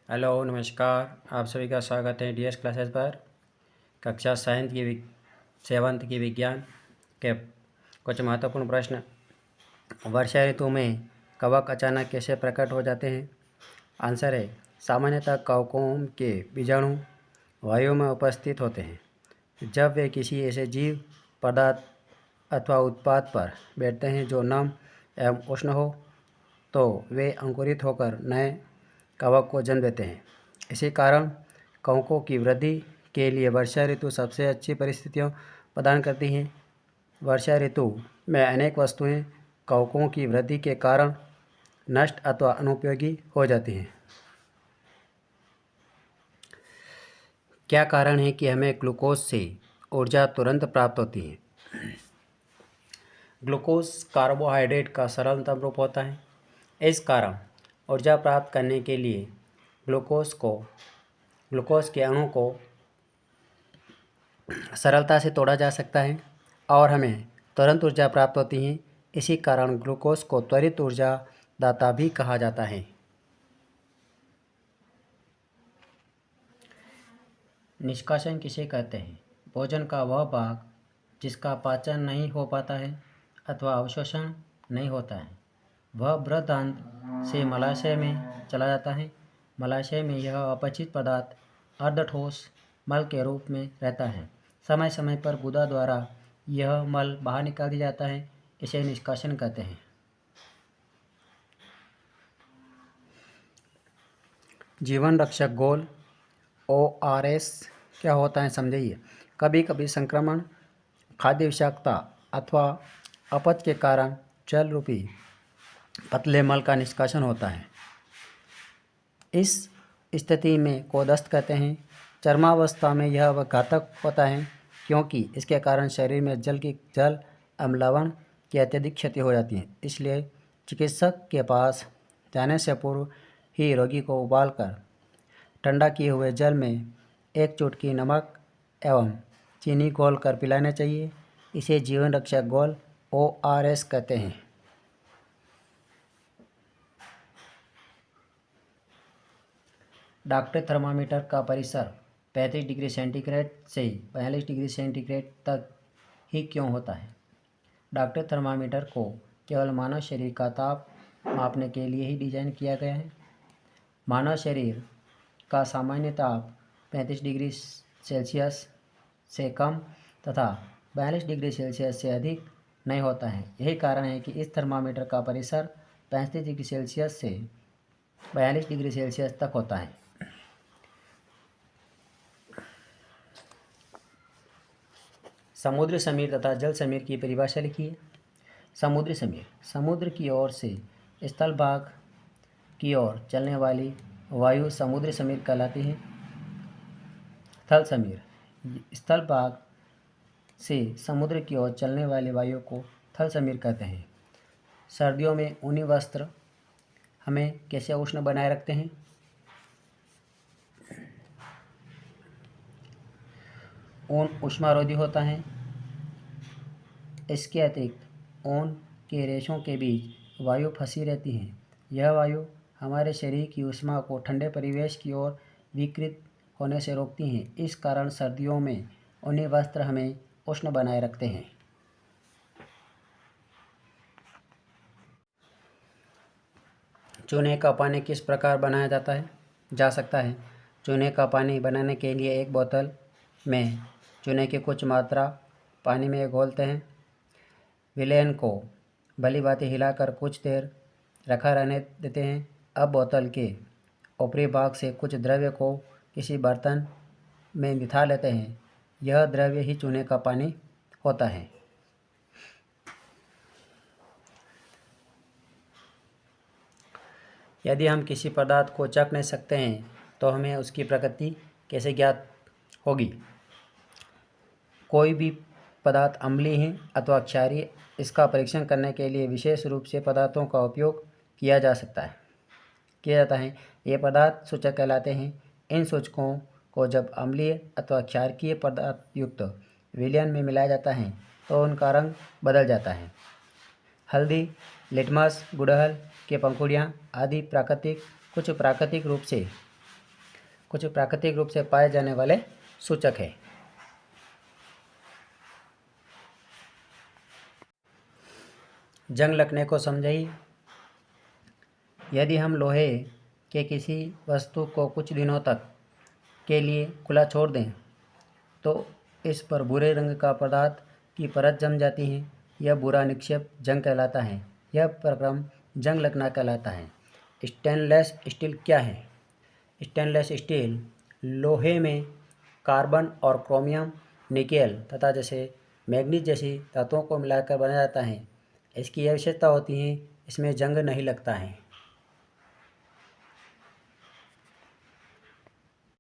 Hello नमस्कार। आप सभी का स्वागत है डीएस क्लासेस पर। कक्षा सेवंथ की विज्ञान के कुछ महत्वपूर्ण प्रश्न। वर्षा ऋतु में कवक अचानक कैसे प्रकट हो जाते हैं? आंसर है, सामान्यतः कवकों के बीजाणु वायु में उपस्थित होते हैं। जब वे किसी ऐसे जीव पदार्थ अथवा उत्पाद पर बैठते हैं जो नम एवं उष्ण हो, तो वे अंकुरित होकर नए कवक को जन्म देते हैं। इसी कारण कवकों की वृद्धि के लिए वर्षा ऋतु सबसे अच्छी परिस्थितियाँ प्रदान करती हैं। वर्षा ऋतु में अनेक वस्तुएं कवकों की वृद्धि के कारण नष्ट अथवा अनुपयोगी हो जाती हैं। क्या कारण है कि हमें ग्लूकोज से ऊर्जा तुरंत प्राप्त होती है? ग्लूकोज कार्बोहाइड्रेट का सरलतम रूप होता है। इस कारण ऊर्जा प्राप्त करने के लिए ग्लूकोज के अणु को सरलता से तोड़ा जा सकता है और हमें तुरंत ऊर्जा प्राप्त होती है। इसी कारण ग्लूकोज को त्वरित ऊर्जा दाता भी कहा जाता है। निष्कासन किसे कहते हैं? भोजन का वह भाग जिसका पाचन नहीं हो पाता है अथवा अवशोषण नहीं होता है, वह बृहदान्त्र से मलाशय में चला जाता है। मलाशय में यह अपचित पदार्थ अर्धठोस मल के रूप में रहता है। समय समय पर गुदा द्वारा यह मल बाहर निकाल दिया जाता है। इसे निष्कासन कहते हैं। जीवन रक्षक घोल ORS क्या होता है समझिए। कभी कभी संक्रमण, खाद्य विषाक्तता अथवा अपच के कारण जल रूपी पतले मल का निष्कासन होता है। इस स्थिति में को दस्त कहते हैं। चरमावस्था में यह घातक होता है क्योंकि इसके कारण शरीर में जल एवं लवण की अत्यधिक क्षति हो जाती है। इसलिए चिकित्सक के पास जाने से पूर्व ही रोगी को उबालकर ठंडा किए हुए जल में एक चुटकी नमक एवं चीनी घोल कर पिलाना चाहिए। इसे जीवन रक्षक घोल ORS कहते हैं। डॉक्टर थर्मामीटर का परिसर 35 डिग्री सेंटीग्रेड से 42 डिग्री सेंटीग्रेड तक ही क्यों होता है? डॉक्टर थर्मामीटर को केवल मानव शरीर का ताप मापने के लिए ही डिजाइन किया गया है। मानव शरीर का सामान्य ताप 35 डिग्री सेल्सियस से कम तथा 42 डिग्री सेल्सियस से अधिक नहीं होता है। यही कारण है कि इस थर्मामीटर का परिसर 35 डिग्री सेल्सियस से 42 डिग्री सेल्सियस तक होता है। समुद्री समीर तथा जल समीर की परिभाषा लिखिए। समुद्री समीर समुद्र की ओर से स्थल भाग की ओर चलने वाली वायु समुद्री समीर कहलाती है। थल समीर स्थल भाग से समुद्र की ओर चलने वाली वायु को थल समीर कहते हैं। सर्दियों में ऊनी वस्त्र हमें कैसे उष्ण बनाए रखते हैं? ऊन ऊष्मारोधी होता है। इसके अतिरिक्त ऊन के रेशों के बीच वायु फंसी रहती है। यह वायु हमारे शरीर की ऊष्मा को ठंडे परिवेश की ओर विकृत होने से रोकती हैं। इस कारण सर्दियों में ऊनी वस्त्र हमें उष्ण बनाए रखते हैं। चूने का पानी किस प्रकार बनाया जा सकता है? चूने का पानी बनाने के लिए एक बोतल में चूने की कुछ मात्रा पानी में घोलते हैं। विलयन को भली भांति हिलाकर कुछ देर रखा रहने देते हैं। अब बोतल के ऊपरी भाग से कुछ द्रव्य को किसी बर्तन में मिला लेते हैं। यह द्रव्य ही चूने का पानी होता है। यदि हम किसी पदार्थ को चख नहीं सकते हैं तो हमें उसकी प्रकृति कैसे ज्ञात होगी? कोई भी पदार्थ अम्लीय है अथवा क्षारीय, इसका परीक्षण करने के लिए विशेष रूप से पदार्थों का उपयोग किया जाता है। ये पदार्थ सूचक कहलाते हैं। इन सूचकों को जब अम्लीय अथवा क्षारकीय पदार्थ युक्त विलयन में मिलाया जाता है तो उनका रंग बदल जाता है। हल्दी, लिटमस, गुड़हल के पंखुड़ियाँ आदि कुछ प्राकृतिक रूप से कुछ प्राकृतिक रूप से पाए जाने वाले सूचक है। जंग लगने को समझाइए। यदि हम लोहे के किसी वस्तु को कुछ दिनों तक के लिए खुला छोड़ दें तो इस पर भूरे रंग का पदार्थ की परत जम जाती है। यह बुरा निक्षेप जंग कहलाता है। यह प्रक्रम जंग लगना कहलाता है। स्टेनलेस स्टील क्या है? स्टेनलेस स्टील लोहे में कार्बन और क्रोमियम, निकेल तथा जैसे मैग्नीज जैसी धातुओं को मिलाकर बनाया जाता है। इसकी यह विशेषता होती है, इसमें जंग नहीं लगता है।